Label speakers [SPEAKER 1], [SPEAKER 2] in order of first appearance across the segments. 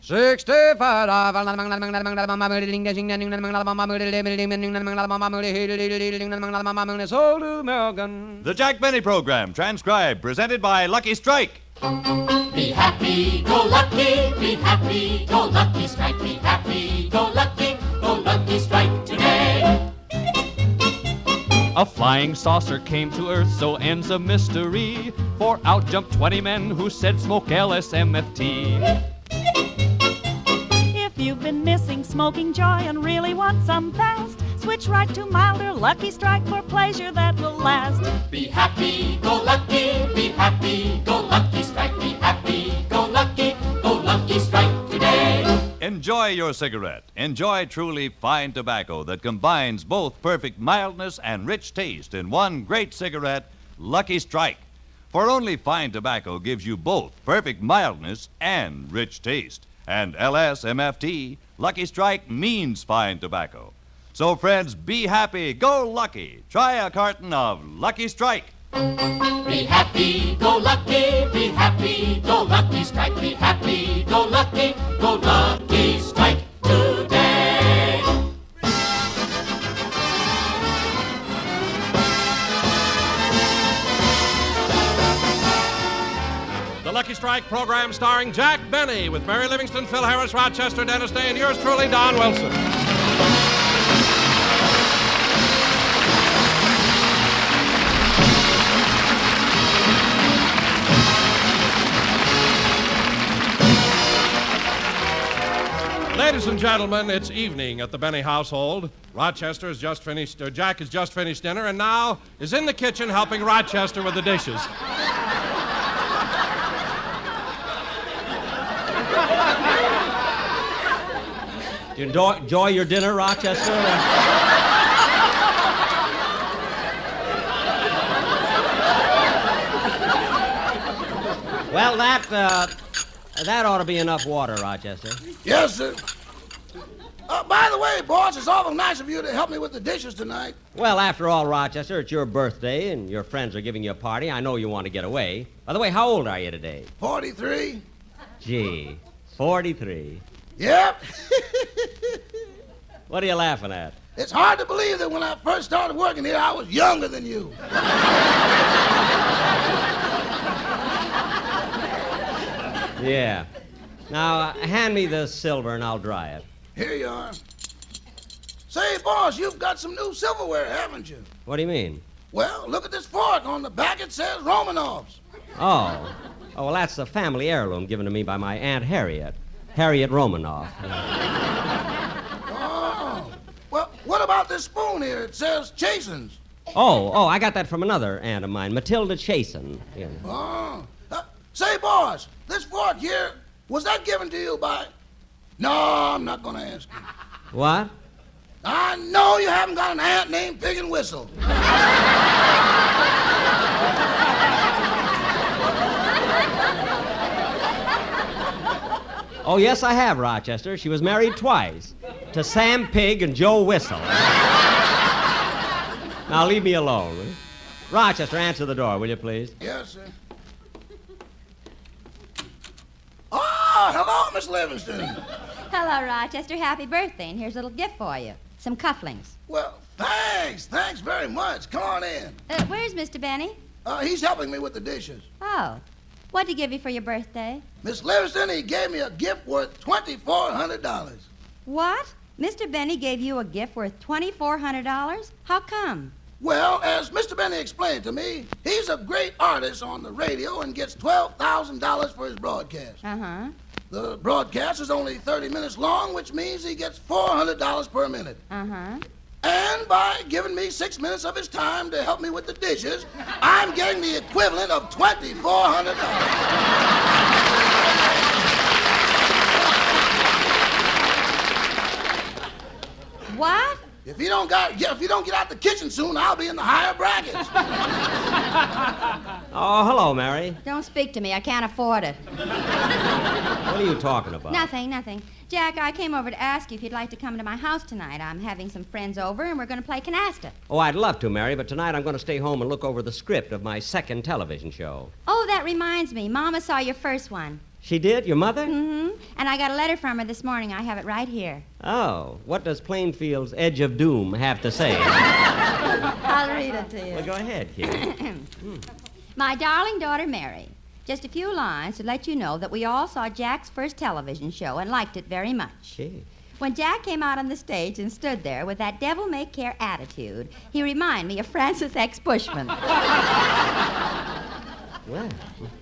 [SPEAKER 1] 65.
[SPEAKER 2] The Jack Benny Program, transcribed, presented by Lucky Strike.
[SPEAKER 3] Be happy, go lucky, be happy, go lucky strike, be happy, go lucky strike today.
[SPEAKER 4] A flying saucer came to Earth, so ends a mystery. For out jumped 20 men who said smoke LSMFT.
[SPEAKER 5] If you've been missing smoking joy and really want some fast, switch right to milder Lucky Strike for pleasure that will last.
[SPEAKER 3] Be happy, go lucky, go lucky strike, be happy, go lucky strike today.
[SPEAKER 2] Enjoy your cigarette. Enjoy truly fine tobacco that combines both perfect mildness and rich taste in one great cigarette, Lucky Strike. For only fine tobacco gives you both perfect mildness and rich taste. And LSMFT, Lucky Strike means fine tobacco. So, friends, be happy, go lucky. Try a carton of Lucky Strike.
[SPEAKER 3] Be happy, go lucky, go lucky strike, be happy, go lucky strike today.
[SPEAKER 6] The Lucky Strike program starring Jack Benny with Mary Livingston, Phil Harris, Rochester, Dennis Day, and yours truly, Don Wilson. Ladies and gentlemen, it's evening at the Benny household. Jack has just finished dinner and now is in the kitchen helping Rochester with the dishes.
[SPEAKER 7] You enjoy your dinner, Rochester? Well, that ought to be enough water, Rochester.
[SPEAKER 8] Yes, sir. By the way, boss, it's awful nice of you to help me with the dishes tonight.
[SPEAKER 7] Well, after all, Rochester, it's your birthday and your friends are giving you a party. I know you want to get away. By the way, how old are you today?
[SPEAKER 8] 43.
[SPEAKER 7] Gee, 43.
[SPEAKER 8] Yep.
[SPEAKER 7] What are you laughing at?
[SPEAKER 8] It's hard to believe that when I first started working here, I was younger than you.
[SPEAKER 7] Yeah. Now, hand me the silver and I'll dry it.
[SPEAKER 8] Here you are. Say, boss, you've got some new silverware, haven't you?
[SPEAKER 7] What do you mean?
[SPEAKER 8] Well, look at this fork. On the back it says Romanovs.
[SPEAKER 7] Oh, well, that's a family heirloom given to me by my Aunt Harriet. Harriet Romanoff.
[SPEAKER 8] Oh. Well, what about this spoon here? It says Chasen's.
[SPEAKER 7] Oh, I got that from another aunt of mine, Matilda Chasen. Yeah.
[SPEAKER 8] Oh. Say, boss, this fork here, was that given to you by... No, I'm not going to ask you.
[SPEAKER 7] What?
[SPEAKER 8] I know you haven't got an aunt named Pig and Whistle.
[SPEAKER 7] Oh, yes, I have, Rochester. She was married twice, to Sam Pig and Joe Whistle. Now, leave me alone. Rochester, answer the door, will you, please?
[SPEAKER 8] Yes, sir. Oh, hello, Miss Livingston.
[SPEAKER 9] Hello, Rochester. Happy birthday, and here's a little gift for you. Some cufflinks.
[SPEAKER 8] Well, thanks. Thanks very much. Come on in.
[SPEAKER 9] Where's Mr. Benny?
[SPEAKER 8] He's helping me with the dishes.
[SPEAKER 9] Oh. What'd he give you for your birthday?
[SPEAKER 8] Miss Livingston, he gave me a gift worth $2,400.
[SPEAKER 9] What? Mr. Benny gave you a gift worth $2,400? How come?
[SPEAKER 8] Well, as Mr. Benny explained to me, he's a great artist on the radio and gets $12,000 for his broadcast.
[SPEAKER 9] Uh-huh.
[SPEAKER 8] The broadcast is only 30 minutes long, which means he gets $400 per minute.
[SPEAKER 9] Uh-huh.
[SPEAKER 8] And by giving me 6 minutes of his time to help me with the dishes, I'm getting the equivalent of $2,400.
[SPEAKER 9] What?
[SPEAKER 8] If you don't get out the kitchen soon, I'll be in the higher brackets.
[SPEAKER 7] Oh, hello, Mary.
[SPEAKER 9] Don't speak to me. I can't afford it.
[SPEAKER 7] What are you talking about?
[SPEAKER 9] Nothing. Jack, I came over to ask you if you'd like to come to my house tonight. I'm having some friends over, and we're going to play canasta.
[SPEAKER 7] Oh, I'd love to, Mary, but tonight I'm going to stay home and look over the script of my second television show.
[SPEAKER 9] Oh, that reminds me. Mama saw your first one.
[SPEAKER 7] She did? Your mother?
[SPEAKER 9] Mm-hmm. And I got a letter from her this morning. I have it right here.
[SPEAKER 7] Oh, what does Plainfield's Edge of Doom have to say?
[SPEAKER 9] I'll read it to you.
[SPEAKER 7] Well, go ahead, kid.
[SPEAKER 9] My darling daughter, Mary, just a few lines to let you know that we all saw Jack's first television show and liked it very much.
[SPEAKER 7] Gee.
[SPEAKER 9] When Jack came out on the stage and stood there with that devil-may-care attitude, he reminded me of Francis X. Bushman.
[SPEAKER 7] Well,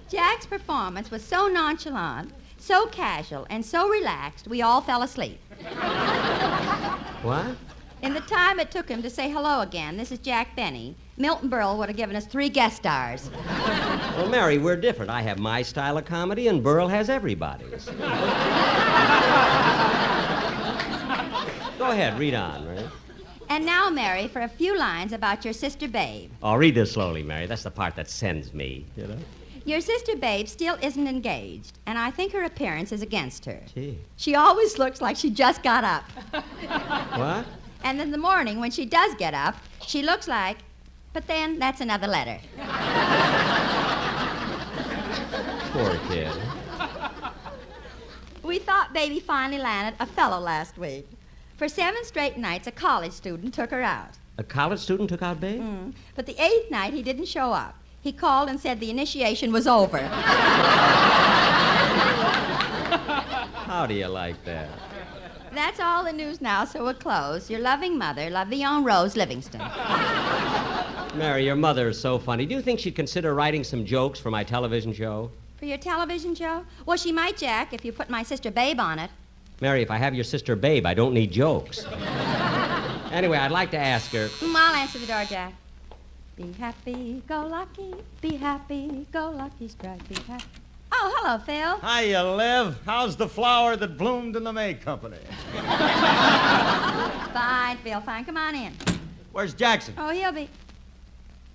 [SPEAKER 9] Jack's performance was so nonchalant, so casual, and so relaxed, we all fell asleep.
[SPEAKER 7] what?
[SPEAKER 9] In the time it took him to say hello again, this is Jack Benny, Milton Berle would have given us 3 guest stars.
[SPEAKER 7] Well, Mary, we're different. I have my style of comedy, and Burl has everybody's. Go ahead, read on, Mary.
[SPEAKER 9] And now, Mary, for a few lines about your sister Babe.
[SPEAKER 7] Oh, read this slowly, Mary. That's the part that sends me, you know?
[SPEAKER 9] Your sister Babe still isn't engaged, and I think her appearance is against her.
[SPEAKER 7] Gee.
[SPEAKER 9] She always looks like she just got up.
[SPEAKER 7] What?
[SPEAKER 9] And in the morning, when she does get up, she looks like... But then, that's another letter.
[SPEAKER 7] Poor kid.
[SPEAKER 9] We thought Baby finally landed a fellow last week. For 7 straight nights, a college student took her out.
[SPEAKER 7] A college student took out Babe?
[SPEAKER 9] But the 8th night, he didn't show up. He called and said the initiation was over.
[SPEAKER 7] How do you like that?
[SPEAKER 9] That's all the news now, so we'll close. Your loving mother, La Vion Rose Livingston.
[SPEAKER 7] Mary, your mother is so funny. Do you think she'd consider writing some jokes for my television show?
[SPEAKER 9] For your television show? Well, she might, Jack, if you put my sister Babe on it.
[SPEAKER 7] Mary, if I have your sister Babe, I don't need jokes. Anyway, I'd like to ask her...
[SPEAKER 9] I'll answer the door, Jack. Be happy, go lucky, be happy, go lucky, strike, be happy. Oh, hello, Phil.
[SPEAKER 1] Hiya, Liv. How's the flower that bloomed in the May Company?
[SPEAKER 9] Fine, Phil, fine. Come on in.
[SPEAKER 1] Where's Jackson?
[SPEAKER 9] Oh, he'll be...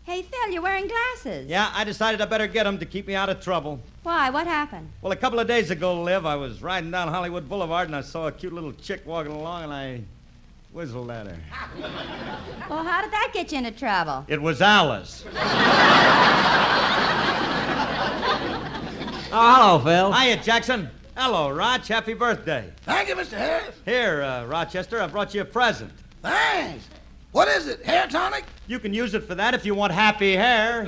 [SPEAKER 9] Hey, Phil, you're wearing glasses.
[SPEAKER 1] Yeah, I decided I better get him to keep me out of trouble.
[SPEAKER 9] Why? What happened?
[SPEAKER 1] Well, a couple of days ago, Liv, I was riding down Hollywood Boulevard and I saw a cute little chick walking along and I whistled at her.
[SPEAKER 9] Well, how did that get you into trouble?
[SPEAKER 1] It was Alice.
[SPEAKER 7] Oh, hello, Phil.
[SPEAKER 1] Hiya, Jackson. Hello, Roch. Happy birthday.
[SPEAKER 8] Thank you, Mr. Harris.
[SPEAKER 1] Here, Rochester, I brought you a present.
[SPEAKER 8] Thanks. What is it, hair tonic?
[SPEAKER 1] You can use it for that if you want happy hair.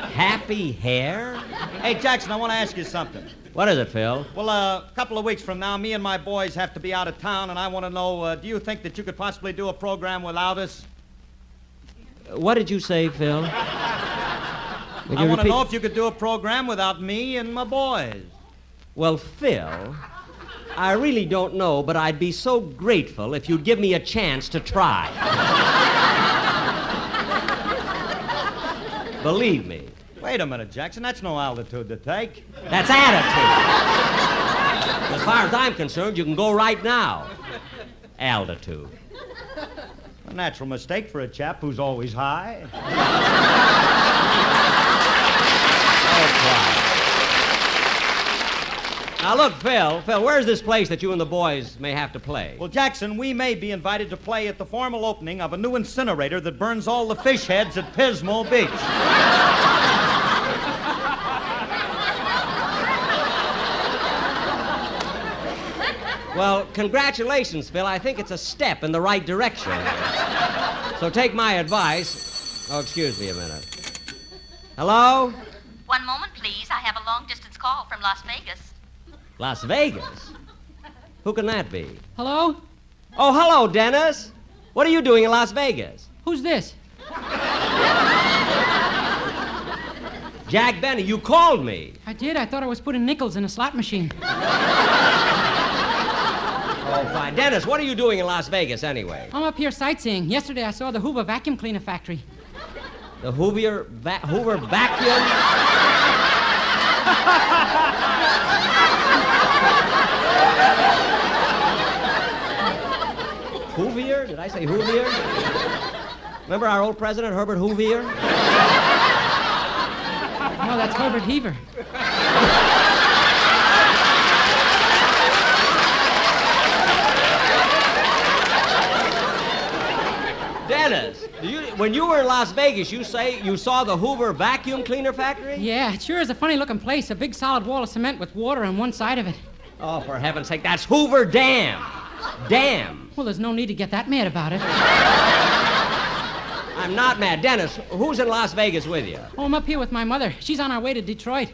[SPEAKER 7] Happy hair?
[SPEAKER 1] Hey, Jackson, I want to ask you something.
[SPEAKER 7] What is it, Phil?
[SPEAKER 1] Well, a couple of weeks from now, me and my boys have to be out of town, and I want to know, do you think that you could possibly do a program without us?
[SPEAKER 7] What did you say, Phil?
[SPEAKER 1] I want to know if you could do a program without me and my boys.
[SPEAKER 7] Well, Phil, I really don't know, but I'd be so grateful if you'd give me a chance to try. Believe me.
[SPEAKER 1] Wait a minute, Jackson. That's no altitude to take.
[SPEAKER 7] That's attitude. As far as I'm concerned, you can go right now. Altitude.
[SPEAKER 1] A natural mistake for a chap who's always high.
[SPEAKER 7] Now, look, Phil, where's this place that you and the boys may have to play?
[SPEAKER 1] Well, Jackson, we may be invited to play at the formal opening of a new incinerator that burns all the fish heads at Pismo Beach.
[SPEAKER 7] Well, congratulations, Phil. I think it's a step in the right direction. So take my advice. Oh, excuse me a minute. Hello?
[SPEAKER 10] One moment, please. I have a long-distance call from Las Vegas.
[SPEAKER 7] Las Vegas? Who can that be?
[SPEAKER 11] Hello?
[SPEAKER 7] Oh, hello, Dennis. What are you doing in Las Vegas?
[SPEAKER 11] Who's this?
[SPEAKER 7] Jack Benny, you called me.
[SPEAKER 11] I did. I thought I was putting nickels in a slot machine.
[SPEAKER 7] Oh, fine. Dennis, what are you doing in Las Vegas anyway?
[SPEAKER 11] I'm up here sightseeing. Yesterday I saw the Hoover vacuum cleaner factory.
[SPEAKER 7] The Hoover vacuum? Hoovier? Did I say Hoovier? Remember our old president, Herbert Hoovier?
[SPEAKER 11] No, that's Herbert Heaver.
[SPEAKER 7] Dennis, when you were in Las Vegas, you say you saw the Hoover vacuum cleaner factory?
[SPEAKER 11] Yeah, it sure is a funny-looking place. A big solid wall of cement with water on one side of it.
[SPEAKER 7] Oh, for heaven's sake, that's Hoover Dam. Dam.
[SPEAKER 11] Well, there's no need to get that mad about it.
[SPEAKER 7] I'm not mad. Dennis, who's in Las Vegas with you?
[SPEAKER 11] Oh, I'm up here with my mother. She's on our way to Detroit.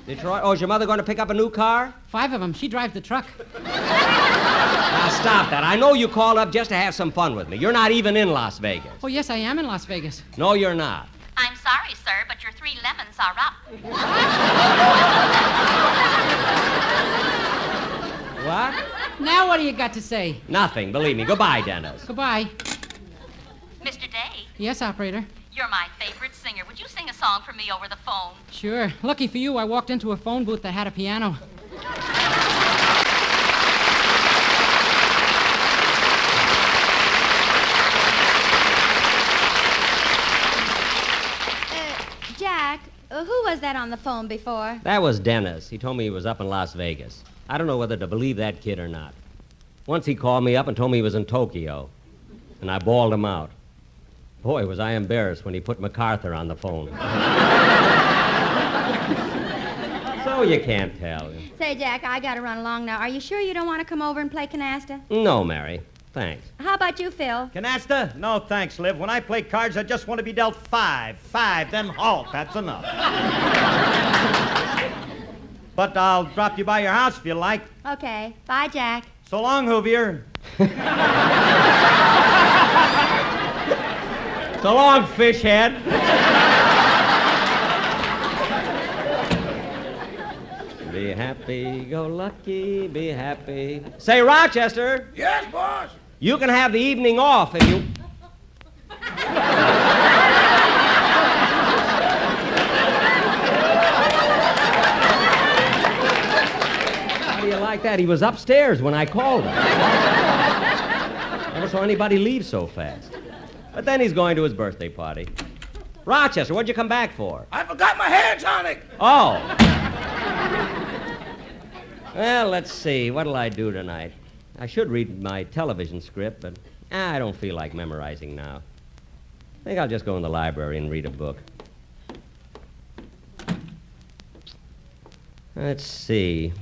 [SPEAKER 7] Detroit? Oh, is your mother going to pick up a new car?
[SPEAKER 11] 5 of them. She drives the truck.
[SPEAKER 7] Now, stop that. I know you called up just to have some fun with me. You're not even in Las Vegas.
[SPEAKER 11] Oh, yes, I am in Las Vegas.
[SPEAKER 7] No, you're not.
[SPEAKER 10] I'm sorry, sir, but your 3 lemons are up.
[SPEAKER 7] What?
[SPEAKER 11] Now what do you got to say?
[SPEAKER 7] Nothing, believe me. Goodbye, Dennis.
[SPEAKER 11] Goodbye.
[SPEAKER 10] Mr. Day,
[SPEAKER 11] Yes, operator.
[SPEAKER 10] you're my favorite singer. Would you sing a song for me over the phone?
[SPEAKER 11] Sure. Lucky for you, I walked into a phone booth that had a piano.
[SPEAKER 9] Jack, who was that on the phone before?
[SPEAKER 7] That was Dennis. He told me he was up in Las Vegas. I don't know whether to believe that kid or not. Once he called me up and told me he was in Tokyo, and I bawled him out. Boy, was I embarrassed when he put MacArthur on the phone. So you can't tell.
[SPEAKER 9] Say, Jack, I gotta run along now. Are you sure you don't want to come over and play canasta?
[SPEAKER 7] No, Mary. Thanks.
[SPEAKER 9] How about you, Phil?
[SPEAKER 1] Canasta? No, thanks, Liv. When I play cards, I just want to be dealt 5. 5, then halt. That's enough. But I'll drop you by your house if you like.
[SPEAKER 9] Okay. Bye, Jack.
[SPEAKER 1] So long, Hoovier.
[SPEAKER 7] So long, fish head. Be happy, go lucky, be happy. Say, Rochester,
[SPEAKER 8] Yes, boss.
[SPEAKER 7] you can have the evening off if you... How do you like that? He was upstairs when I called him. Never saw anybody leave so fast. But then he's going to his birthday party. Rochester, what'd you come back for?
[SPEAKER 8] I forgot my hair tonic.
[SPEAKER 7] Oh. Well, let's see. What'll I do tonight? I should read my television script, but I don't feel like memorizing now. I think I'll just go in the library and read a book. Let's see.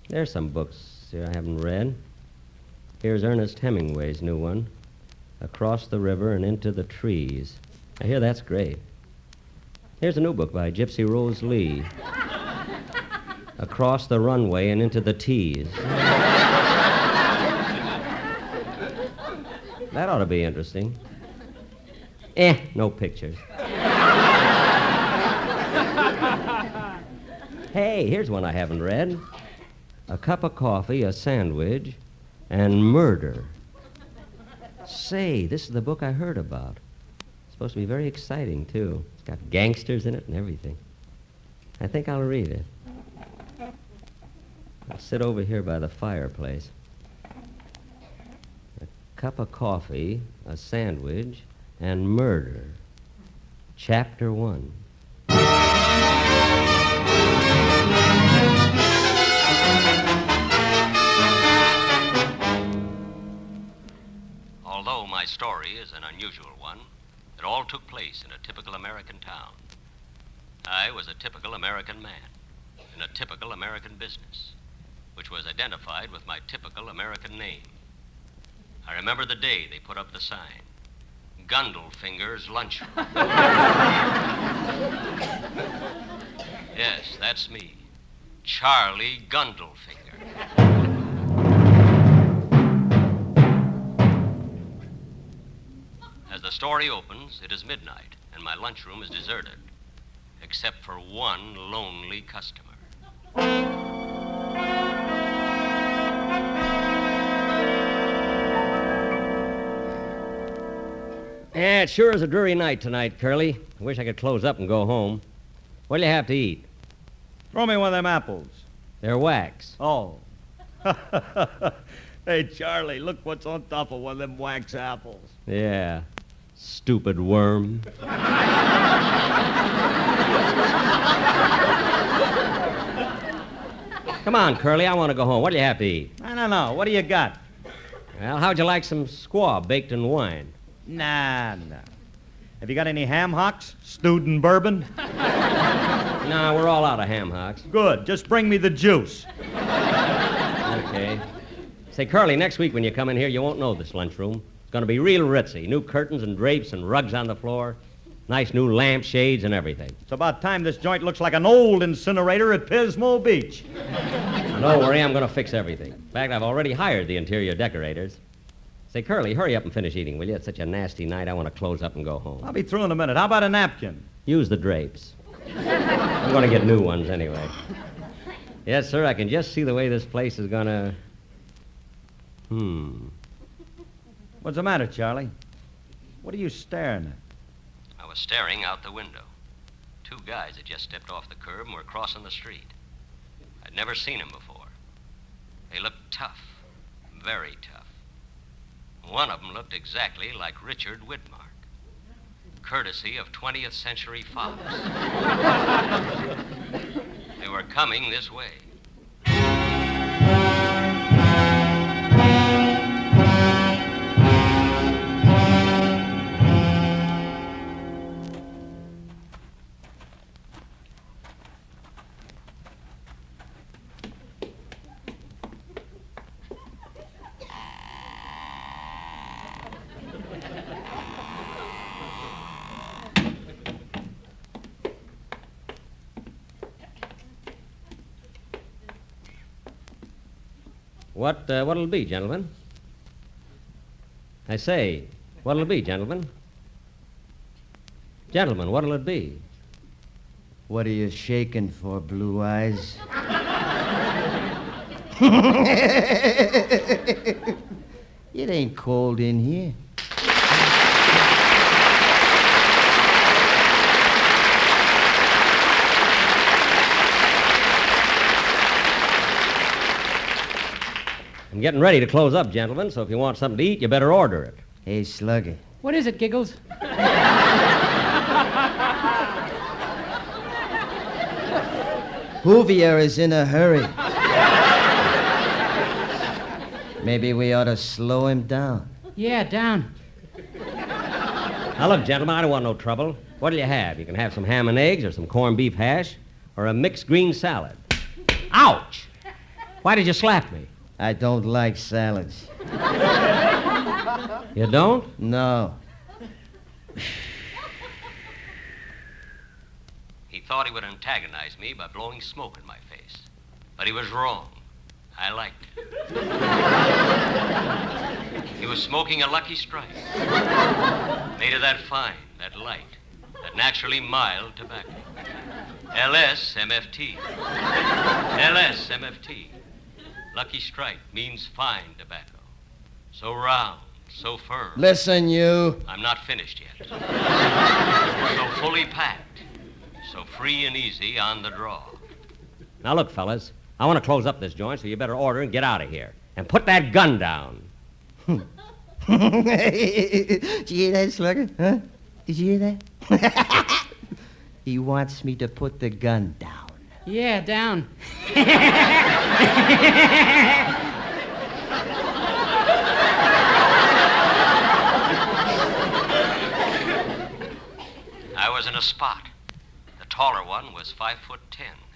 [SPEAKER 7] There's some books here I haven't read. Here's Ernest Hemingway's new one, Across the River and Into the Trees. I hear that's great. Here's a new book by Gypsy Rose Lee, Across the Runway and Into the Tees. That ought to be interesting. No pictures. Hey, here's one I haven't read. A Cup of Coffee, a Sandwich, and Murder. Say, this is the book I heard about. It's supposed to be very exciting, too. It's got gangsters in it and everything. I think I'll read it. I'll sit over here by the fireplace. A cup of coffee, a sandwich, and murder. Chapter 1.
[SPEAKER 12] Although my story is an unusual one, it all took place in a typical American town. I was a typical American man in a typical American business, which was identified with my typical American name. I remember the day they put up the sign, Gundlefinger's Lunchroom. Yes, that's me, Charlie Gundlefinger. As the story opens, it is midnight, and my lunchroom is deserted, except for one lonely customer.
[SPEAKER 7] Yeah, it sure is a dreary night tonight, Curly. I wish I could close up and go home. What'll you have to eat?
[SPEAKER 1] Throw me one of them apples.
[SPEAKER 7] They're wax.
[SPEAKER 1] Oh. Hey, Charlie, look what's on top of one of them wax apples.
[SPEAKER 7] Yeah. Stupid worm. Come on, Curly, I want to go home. What'll you have to eat?
[SPEAKER 1] I don't know. What do you got?
[SPEAKER 7] Well, how'd you like some squaw baked in wine?
[SPEAKER 1] Nah. Have you got any ham hocks? Stewed in bourbon?
[SPEAKER 7] No, we're all out of ham hocks.
[SPEAKER 1] Good. Just bring me the juice.
[SPEAKER 7] Okay. Say, Curly, next week when you come in here, you won't know this lunchroom. It's going to be real ritzy. New curtains and drapes and rugs on the floor. Nice new lampshades and everything.
[SPEAKER 1] It's about time this joint looks like an old incinerator at Pismo Beach.
[SPEAKER 7] Don't worry, I'm going to fix everything. In fact, I've already hired the interior decorators. Say, Curly, hurry up and finish eating, will you? It's such a nasty night, I want to close up and go home.
[SPEAKER 1] I'll be through in a minute. How about a napkin?
[SPEAKER 7] Use the drapes. I'm going to get new ones anyway. Yes, sir, I can just see the way this place is going to...
[SPEAKER 1] What's the matter, Charlie? What are you staring at?
[SPEAKER 12] I was staring out the window. Two guys had just stepped off the curb and were crossing the street. I'd never seen them before. They looked tough, very tough. One of them looked exactly like Richard Widmark, courtesy of 20th Century Fox. They were coming this way.
[SPEAKER 7] What'll it be, gentlemen? I say, what'll it be, gentlemen? Gentlemen, what'll it be?
[SPEAKER 13] What are you shaking for, Blue Eyes? It ain't cold in here.
[SPEAKER 7] I'm getting ready to close up, gentlemen, so if you want something to eat, you better order it.
[SPEAKER 13] Hey, Slugger.
[SPEAKER 11] What is it, Giggles?
[SPEAKER 13] Hoovier is in a hurry. Maybe we ought to slow him down.
[SPEAKER 11] Yeah, down.
[SPEAKER 7] Now, look, gentlemen, I don't want no trouble. What'll you have? You can have some ham and eggs or some corned beef hash or a mixed green salad. Ouch! Why did you slap me?
[SPEAKER 13] I don't like salads.
[SPEAKER 7] You don't?
[SPEAKER 13] No.
[SPEAKER 12] He thought he would antagonize me by blowing smoke in my face. But he was wrong. I liked it. He was smoking a Lucky Strike. Made of that fine, that light, that naturally mild tobacco. LSMFT. LSMFT. Lucky Strike means fine tobacco. So round, so firm.
[SPEAKER 13] Listen, you.
[SPEAKER 12] I'm not finished yet. So fully packed. So free and easy on the draw.
[SPEAKER 7] Now, look, fellas, I want to close up this joint, so you better order and get out of here. And put that gun down.
[SPEAKER 13] Did you hear that, Slugger? Huh? Did you hear that? He wants me to put the gun down.
[SPEAKER 11] Yeah, down.
[SPEAKER 12] I was in a spot. The taller one was 5'10"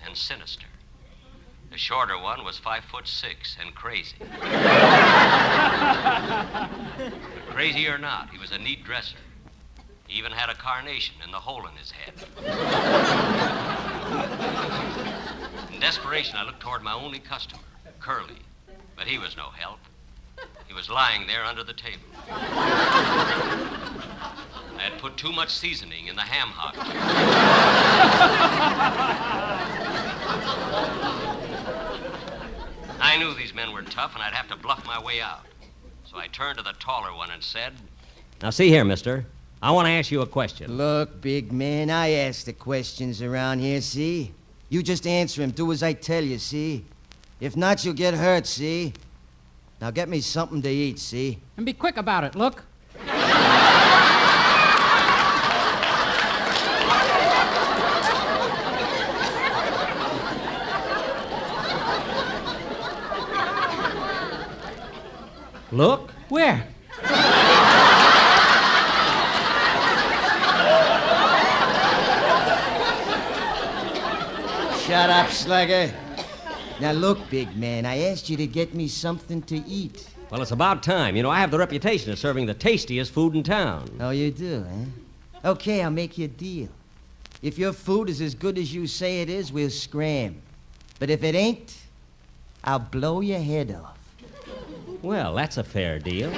[SPEAKER 12] and sinister. The shorter one was 5'6" and crazy. But crazy or not, he was a neat dresser. He even had a carnation in the hole in his head. In desperation, I looked toward my only customer, Curly, but he was no help. He was lying there under the table. I had put too much seasoning in the ham hock. I knew these men were tough, and I'd have to bluff my way out. So I turned to the taller one and said,
[SPEAKER 7] Now, see here, mister. I want to ask you a question.
[SPEAKER 13] Look, big man, I ask the questions around here, see? You just answer him. Do as I tell you, see? If not, you'll get hurt, see? Now get me something to eat, see?
[SPEAKER 11] And be quick about it, look.
[SPEAKER 7] Look?
[SPEAKER 11] Where?
[SPEAKER 13] Shut up, Slugger. Now look, big man, I asked you to get me something to eat.
[SPEAKER 7] Well, it's about time. You know, I have the reputation of serving the tastiest food in town.
[SPEAKER 13] Oh, you do, huh? Okay, I'll make you a deal. If your food is as good as you say it is, we'll scram. But if it ain't, I'll blow your head off.
[SPEAKER 7] Well, that's a fair deal.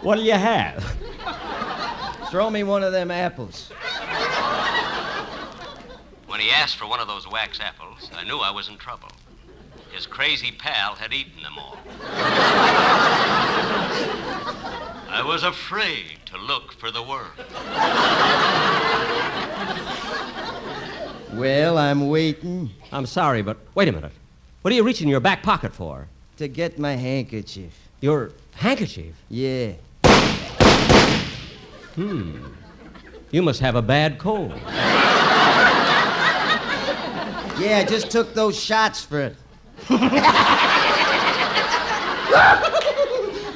[SPEAKER 7] What'll you have?
[SPEAKER 13] Throw me one of them apples.
[SPEAKER 12] When he asked for one of those wax apples, I knew I was in trouble. His crazy pal had eaten them all. I was afraid to look for the worm.
[SPEAKER 13] Well, I'm waiting.
[SPEAKER 7] I'm sorry, but wait a minute. What are you reaching in your back pocket for?
[SPEAKER 13] To get my handkerchief.
[SPEAKER 7] Your handkerchief?
[SPEAKER 13] Yeah.
[SPEAKER 7] You must have a bad cold.
[SPEAKER 13] Yeah, I just took those shots for it.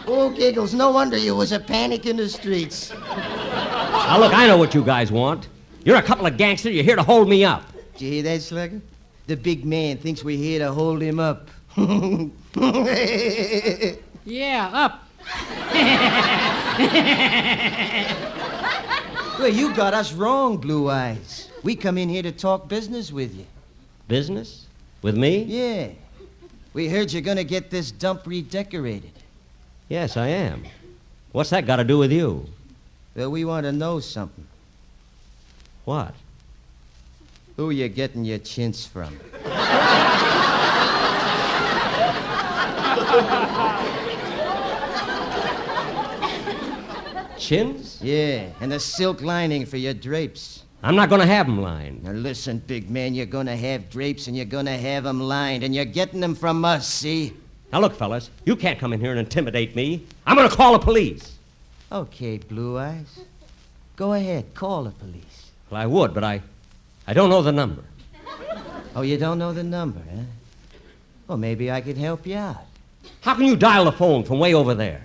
[SPEAKER 13] Oh, Giggles, no wonder you was a panic in the streets.
[SPEAKER 7] Now, look, I know what you guys want. You're a couple of gangsters. You're here to hold me up.
[SPEAKER 13] Did you hear that, Slugger? The big man thinks we're here to hold him up.
[SPEAKER 11] Yeah, up.
[SPEAKER 13] Well, you got us wrong, Blue Eyes. We come in here to talk business with you.
[SPEAKER 7] Business? With me?
[SPEAKER 13] Yeah. We heard you're gonna get this dump redecorated.
[SPEAKER 7] Yes, I am. What's that got to do with you?
[SPEAKER 13] Well, we want to know something.
[SPEAKER 7] What?
[SPEAKER 13] Who you getting your chintz from?
[SPEAKER 7] Chins?
[SPEAKER 13] Yeah, and a silk lining for your drapes.
[SPEAKER 7] I'm not going to have them lined.
[SPEAKER 13] Now listen, big man, you're gonna have drapes and you're gonna have them lined, and you're getting them from us, see?
[SPEAKER 7] Now look, fellas, you can't come in here and intimidate me. I'm going to call the police.
[SPEAKER 13] Okay, Blue Eyes. Go ahead, call the police.
[SPEAKER 7] Well, I would, but I don't know the number.
[SPEAKER 13] Oh, you don't know the number, huh? Well, maybe I could help you out.
[SPEAKER 7] How can you dial the phone from way over there?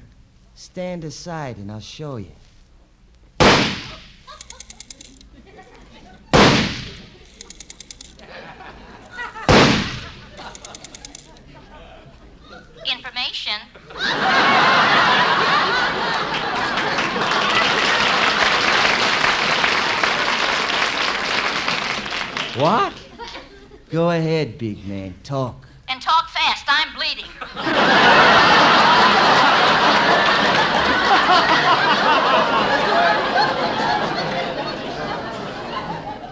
[SPEAKER 13] Stand aside and I'll show you.
[SPEAKER 10] Information.
[SPEAKER 7] What?
[SPEAKER 13] Go ahead, big man, talk.
[SPEAKER 10] And talk fast. I'm bleeding.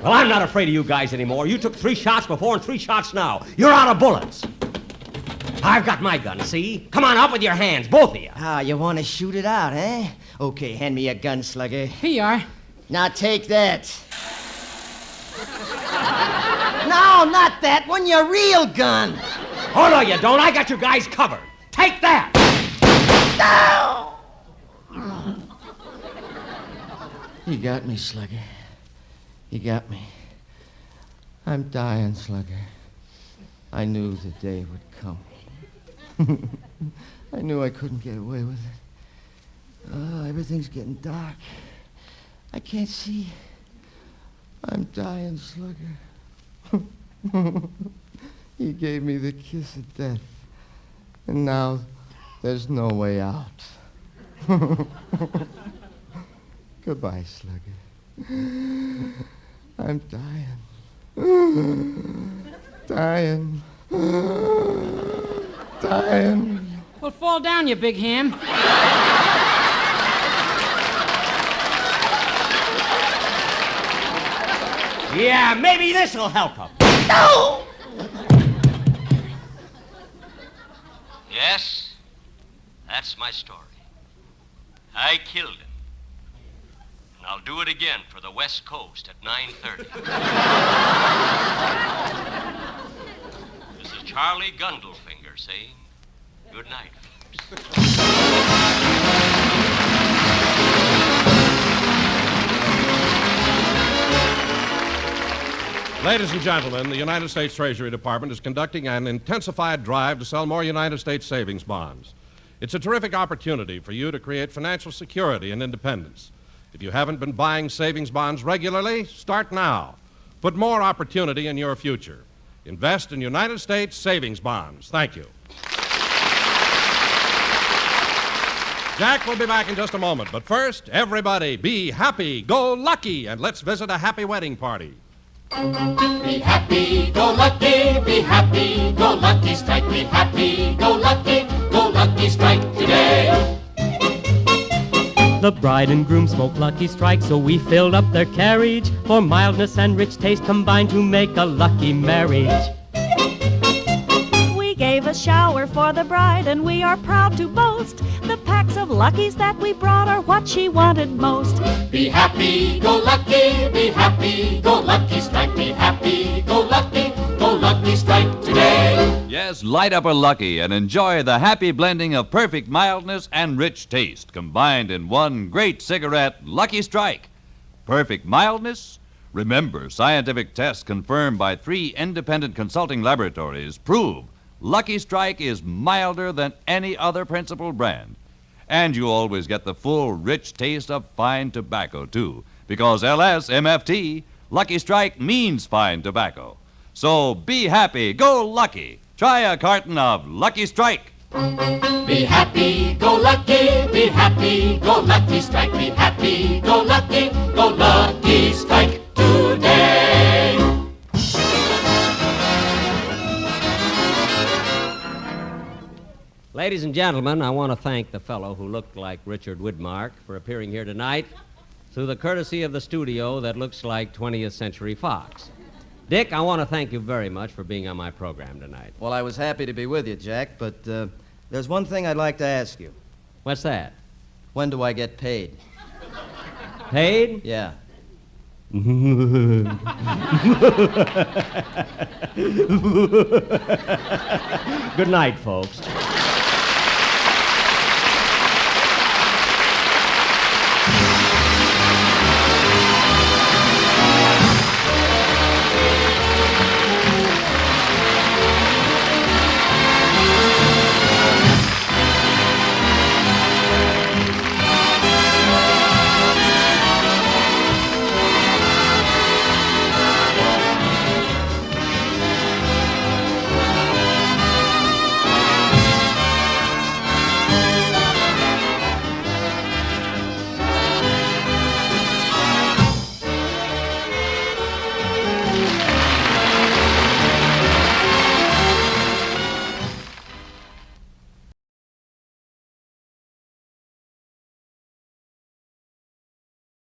[SPEAKER 7] Well, I'm not afraid of you guys anymore. You took 3 shots before and 3 shots now. You're out of bullets. I've got my gun, see? Come on, up with your hands, both of you.
[SPEAKER 13] Ah, you want to shoot it out, eh? Okay, hand me your gun, Slugger.
[SPEAKER 11] Here you are.
[SPEAKER 13] Now take that. No, not that one, your real gun.
[SPEAKER 7] Oh, no, you don't. I got you guys covered. Take that.
[SPEAKER 13] No! You got me, Slugger. You got me. I'm dying, Slugger. I knew the day would come. I knew I couldn't get away with it. Oh, everything's getting dark. I can't see. I'm dying, Slugger. He gave me the kiss of death. And now there's no way out. Goodbye, Slugger. I'm dying. Dying. Dying.
[SPEAKER 11] Well, fall down, you big ham.
[SPEAKER 7] Yeah, maybe this'll help him.
[SPEAKER 13] No!
[SPEAKER 12] Yes, that's my story. I killed him. And I'll do it again for the West Coast at 9:30. This is Charlie Gundlefinger saying good night, folks.
[SPEAKER 6] Ladies and gentlemen, the United States Treasury Department is conducting an intensified drive to sell more United States savings bonds. It's a terrific opportunity for you to create financial security and independence. If you haven't been buying savings bonds regularly, start now. Put more opportunity in your future. Invest in United States savings bonds. Thank you. Jack will be back in just a moment, but first, everybody be happy, go lucky, and let's visit a happy wedding party.
[SPEAKER 3] Be happy, go lucky, go lucky strike. Be happy, go lucky strike today.
[SPEAKER 14] The bride and groom smoked Lucky Strike, so we filled up their carriage, for mildness and rich taste combined to make a lucky marriage.
[SPEAKER 5] We gave a shower for the bride, and we are proud to boast the packs of Luckies that we brought are what she wanted most.
[SPEAKER 3] Be happy, go lucky strike. Be happy, go lucky strike today.
[SPEAKER 2] Yes, light up a Lucky and enjoy the happy blending of perfect mildness and rich taste combined in one great cigarette, Lucky Strike. Perfect mildness? Remember, scientific tests confirmed by 3 independent consulting laboratories prove Lucky Strike is milder than any other principal brand. And you always get the full, rich taste of fine tobacco, too, because LSMFT, Lucky Strike means fine tobacco. So be happy, go lucky. Try a carton of Lucky Strike.
[SPEAKER 3] Be happy, go lucky strike. Be happy, go lucky strike today.
[SPEAKER 7] Ladies and gentlemen, I want to thank the fellow who looked like Richard Widmark for appearing here tonight through the courtesy of the studio that looks like 20th Century Fox. Dick, I want to thank you very much for being on my program tonight.
[SPEAKER 13] Well, I was happy to be with you, Jack, but there's one thing I'd like to ask you.
[SPEAKER 7] What's that?
[SPEAKER 13] When do I get paid?
[SPEAKER 7] Paid?
[SPEAKER 13] Yeah.
[SPEAKER 7] Good night, folks.